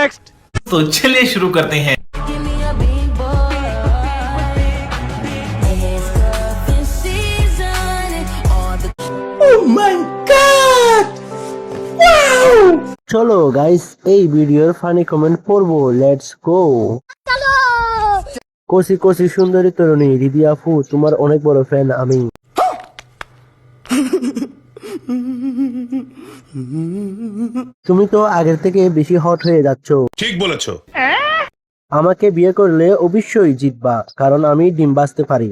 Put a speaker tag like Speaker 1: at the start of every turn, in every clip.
Speaker 1: Next. तो चलिए शुरू करते हैं।
Speaker 2: চলো গাইস এই ভিডিওর ফানি কমেন্ট পড়বো, লেটস গো। কোসি কোসি সুন্দরী তরুণী রিদি আপু, তোমার অনেক বড় ফ্যান আমি। তুমি তো আগের থেকে বেশি হট হয়ে যাচ্ছ।
Speaker 3: ঠিক বলেছো।
Speaker 2: আমাকে বিয়ে করলে অবশ্যই জিতবা, কারণ আমি ডিম বাজতে পারি।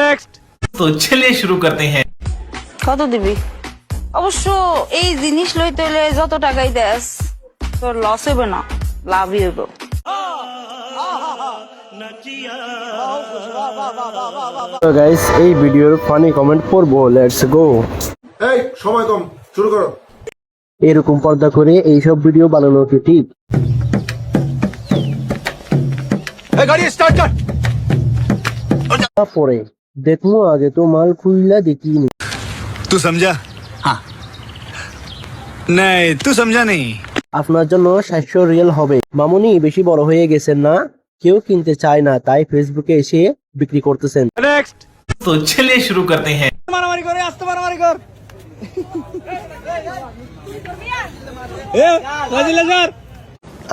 Speaker 1: नेक्स्ट। तो चलिए शुरू करते हैं।
Speaker 4: কত দিবি? অবশ্য এই জিনিস লইতে হলে যত টাকাই দেস তোর লস হইবে না, লাভই হইব।
Speaker 2: তো গাইস এই ভিডিওর ফানি কমেন্ট পড়বো, লেটস গো।
Speaker 3: এই সময় কম, শুরু করো।
Speaker 2: এরকম পর্দা করে এইসব ভিডিও বানানো কি ঠিক?
Speaker 3: এই গাড়ি স্টার্ট কর।
Speaker 2: পরে দেখবো, আগে তো মাল খুইলা দেখিনি।
Speaker 5: तू समझा? हाँ नहीं तू समझा नहीं।
Speaker 2: আপনার জন্য 700 রিয়েল হবে। মামুনি বেশি বড় হয়ে গেছেন না, কেউ কিনতে চায় না, তাই ফেসবুকে এসে বিক্রি করতেছেন।
Speaker 1: नेक्स्ट। तो चलिए शुरू करते हैं।
Speaker 6: মারামারি করে আস্তে মারামারি কর।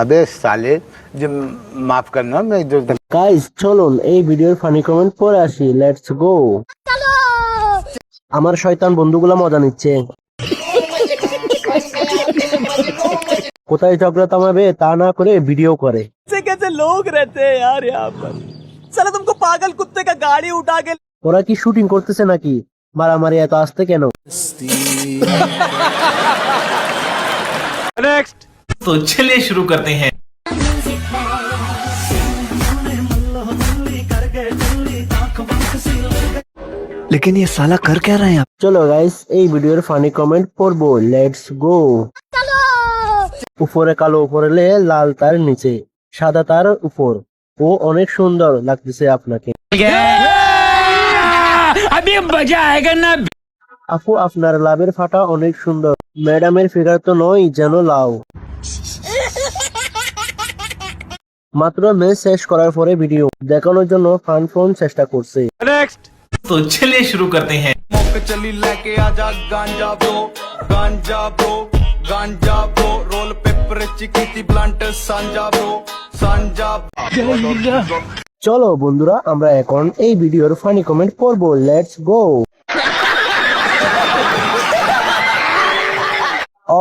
Speaker 7: अबे साले जो माफ करना मैं जो
Speaker 2: গাইস চলুন এই ভিডিওর ফানি কমেন্ট পড়ে আসি, লেটস গো। আমার শয়তান বন্ধুগুলা মজা নিচ্ছে। কোথায় ঝগড়া থামাবে তা না করে ভিডিও করে।
Speaker 6: कैसे कैसे लोग रहते हैं यार यहाँ पर। साला तुमको पागल कुत्ते का गाड़ी उठा के।
Speaker 2: ওরা কি শুটিং করতেছে নাকি? মারামারি এত আসতে কেন?
Speaker 1: नेक्स्ट। तो चलिए शुरू करते हैं।
Speaker 5: लेकिन ये साला कर क्या रहे हैं आप?
Speaker 2: চলো গাইস এই ভিডিওর ফানি কমেন্ট পড়বো, লেটস গো। উপরে কালো, উপরে লাল, তার নিচে সাদা, তার উপর। ও অনেক সুন্দর লাগতেছে আপনাকে। আপু আপনার লাভের ফাটা অনেক সুন্দর। ম্যাডামের ফিগার তো নয় যেন লাউ। মাত্র ম্যাচ শেষ করার পরে ভিডিও দেখানোর জন্য ফান ফোন চেষ্টা করছে।
Speaker 1: नेक्स्ट। तो चलिए शुरू करते हैं।
Speaker 6: चली लेके आजा गांजा ब्रो, गांजा ब्रो, गांजा ब्रो, रोल पेपर चिकी प्लांट सांजा ब्रो, सांजा।
Speaker 2: চলো বন্ধুরা আমরা এখন এই ভিডিওর ফানি কমেন্ট পড়বো, লেটস গো।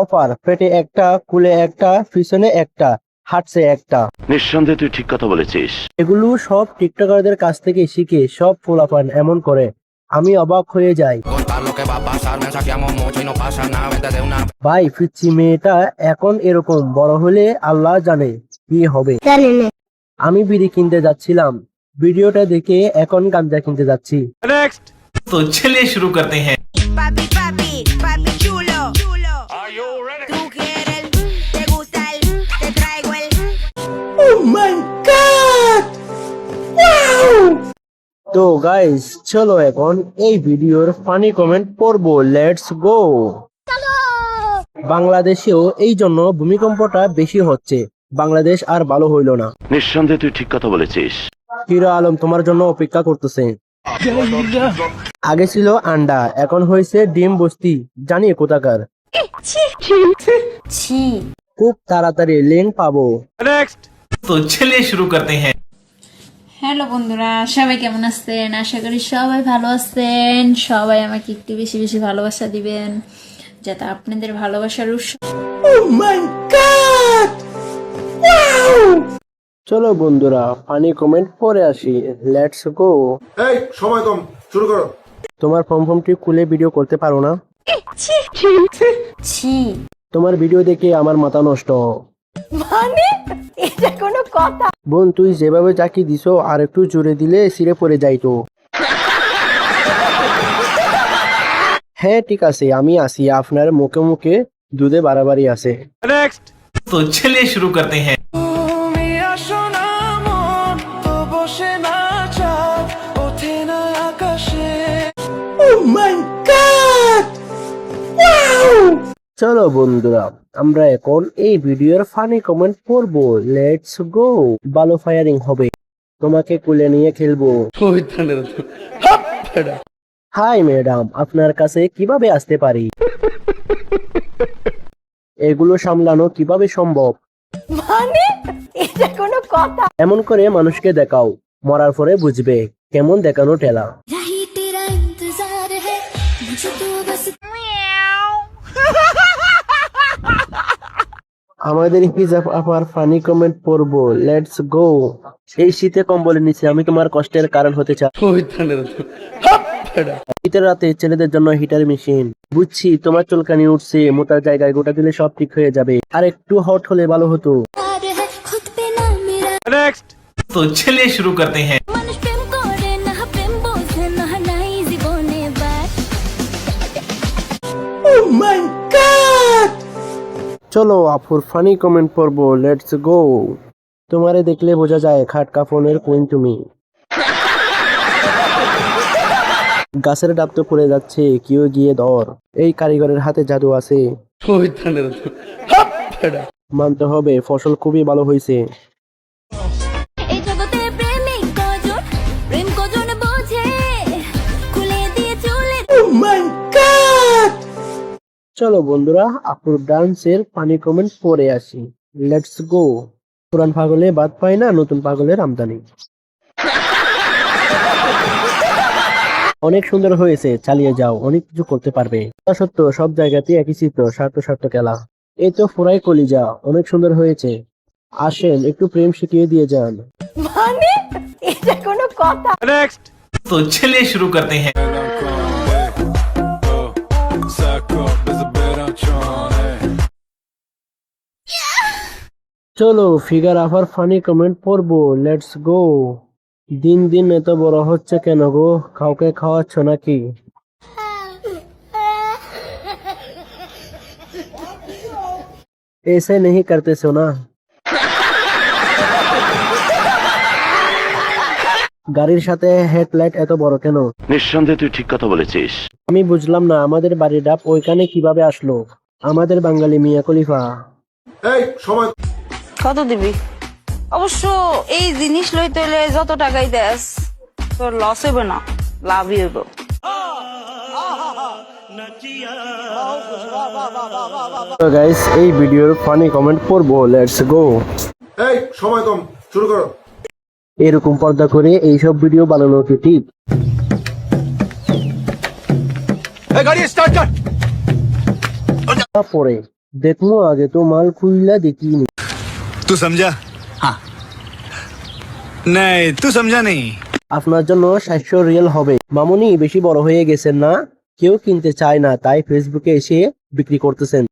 Speaker 2: অফার, পেটে একটা, কুলে একটা, পিছনে একটা, হাঁটছে একটা।
Speaker 8: নিঃসন্দেহে তুই ঠিক কথা বলেছিস।
Speaker 2: এগুলো সব টিকটকারদের কাছ থেকে শিখে সব পোলাপান এমন করে, আমি অবাক হয়ে যাই। ভাই পিচ্ছি মেয়েটা এখন এরকম, বড় হলে আল্লাহ জানে কি হবে। আমি বিড়ি কিনতে যাচ্ছিলাম, ভিডিওটা দেখে এখন গাঞ্জা কিনতে যাচ্ছি।
Speaker 1: नेक्स्ट। तो चलिए शुरू करते हैं।
Speaker 9: Papi, papi, papi chulo. Tú quieres el, te gusta el, te traigo el.
Speaker 2: তো গাইস চলো এখন এই ভিডিওর ফানি কমেন্ট পড়বো, লেটস গো। বাংলাদেশেও এই জন্য ভূমিকম্পটা বেশি হচ্ছে, বাংলাদেশ আর ভালো হইল না।
Speaker 8: নিঃসন্দেহে তুই ঠিক কথা বলেছিস।
Speaker 2: হিরো আলম তোমার জন্য অপেক্ষা করতেছে। আগে ছিল আন্ডা, এখন হয়েছে ডিম বস্তি, জানি কোথাকার। খুব তাড়াতাড়ি লিঙ্ক পাবো।
Speaker 1: नेक्स्ट। तो चलिए शुरू करते हैं।
Speaker 10: হ্যালো বন্ধুরা, সবাই কেমন আছেন? আশা করি সবাই ভালো আছেন। সবাই আমাকে একটু বেশি বেশি ভালোবাসা দিবেন, যাতে আপনাদের ভালোবাসার উৎস।
Speaker 2: চলো বন্ধুরা ফানি কমেন্ট পরে আসি, লেটস গো।
Speaker 3: এই সময় কম, শুরু করো।
Speaker 2: তোমার ফর্মটি খুলে ভিডিও করতে পারো না? তোমার ভিডিও দেখে আমার মাথা নষ্ট।
Speaker 4: মানে এটা কোনো কথা?
Speaker 2: বোন তুই যেভাবে চাকি দিছো আর একটু জোরে দিলে ছিঁড়ে পড়ে যাইতো। হ্যাঁ ঠিক আছে, আমি আসি, আপনার মুখে মুখে দুধে বাড়াবাড়ি আছে।
Speaker 1: नेक्स्ट। तो चलिए शुरू करते हैं।
Speaker 2: Oh my God! Wow! চলো বন্ধুরা, আমরা এখন এই ভিডিওর ফানি কমেন্ট পড়বো। Let's go. ভালো ফায়ারিং হবে, তোমাকে কুলে নিয়ে খেলবো। হাই ম্যাডাম, আপনার কাছে কিভাবে আসতে পারি? এগুলো সামলানো কিভাবে সম্ভব?
Speaker 9: মানে এটা কোনো কথা?
Speaker 2: এমন করে মানুষকে দেখাও, মরার পরে বুঝবে কেমন দেখানো টেলা। আমাদের হিজাব আপার ফানি কমেন্ট পড়বো। Let's go. এই শীতে কম্বলের নিচে আমি তোমার কষ্টের কারণ হতে চাই। শীতের রাতে ছেলেদের জন্য হিটার মেশিন। বুঝছি তোমার চুলকানি উঠছে, মোটা জায়গায় গোটা দিলে সব ঠিক হয়ে যাবে। আর একটু হট হলে ভালো হতো।
Speaker 1: नेक्स्ट। तो चलिए शुरू करते हैं।
Speaker 2: চলো আপুর ফানি কমেন্ট পড়বো। Let's go. তোমারে দেখলে বোঝা যায় খাটকা ফোনের কুইন তুমি। গাছের ডাব তো পড়ে যাচ্ছে, কেউ গিয়ে ধর। এই কারিগরের হাতে জাদু আছে। মানতে হবে ফসল খুবই ভালো হয়েছে।
Speaker 9: এই জগতে প্রেমিক কজন, প্রেম কজন বোঝে, খুলে দিয়ে চলে।
Speaker 2: চলো বন্ধুরা, আপুর ডান্সের ফানি কমেন্ট পড়ে আসি। Let's go. পুরান পাগলে বাদ পায় না, নতুন পাগলের আমদানি। অনেক সুন্দর হয়েছে, চালিয়ে যাও, অনেক কিছু করতে পারবে। তা সত্য সব জায়গাতে একই চিত্র, স্বার্থ স্বার্থ খেলা। এই তো ফুরাই কলিজা, অনেক সুন্দর হয়েছে। আসেন একটু প্রেম শিখিয়ে দিয়ে যান।
Speaker 9: মানে এটা কোনো কথা?
Speaker 1: नेक्स्ट। तो चलिए शुरू करते हैं।
Speaker 2: চলো ফিগার আফার ফানি কমেন্ট পড়বো। Let's go. দিন দিন এত বড় হচ্ছে কেন গো, কাউকে খাওয়াচ্ছ নাকি? ऐसे नहीं करते सोना। গাড়ির সাথে হেডলাইট এত বড় কেন?
Speaker 8: নিঃসন্দেহে তুই ঠিক কথা বলেছিস।
Speaker 2: আমি বুঝলাম না, আমাদের বাড়ির ডাব ওইখানে কিভাবে আসলো? আমাদের বাঙালি মিয়া খলিফা।
Speaker 3: এই সময়
Speaker 4: কত দিবি? অবশ্য এই জিনিস লইতে হলে যত টাকাই দেস তোর লস হইবে না, লাভই হইব।
Speaker 2: তো গাইস, এই ভিডিওর ফানি কমেন্ট পড়বো। Let's go.
Speaker 3: এই সময় কম, শুরু করো।
Speaker 2: এরকম পর্দা করে এইসব ভিডিও বানানো কি ঠিক?
Speaker 3: এই গাড়ি স্টার্ট কর।
Speaker 2: পরে দেখবো, আগে তো মাল খুইলা দেখিনি।
Speaker 5: तू समझा? हाँ। नहीं, तू समझा नहीं।
Speaker 2: আপনার জন্য 700 রিয়েল হবে। মামুনি বেশি বড় হয়ে গেছেন না, কেউ কিনতে চায় না, তাই ফেসবুকে এসে বিক্রি করতেছেন।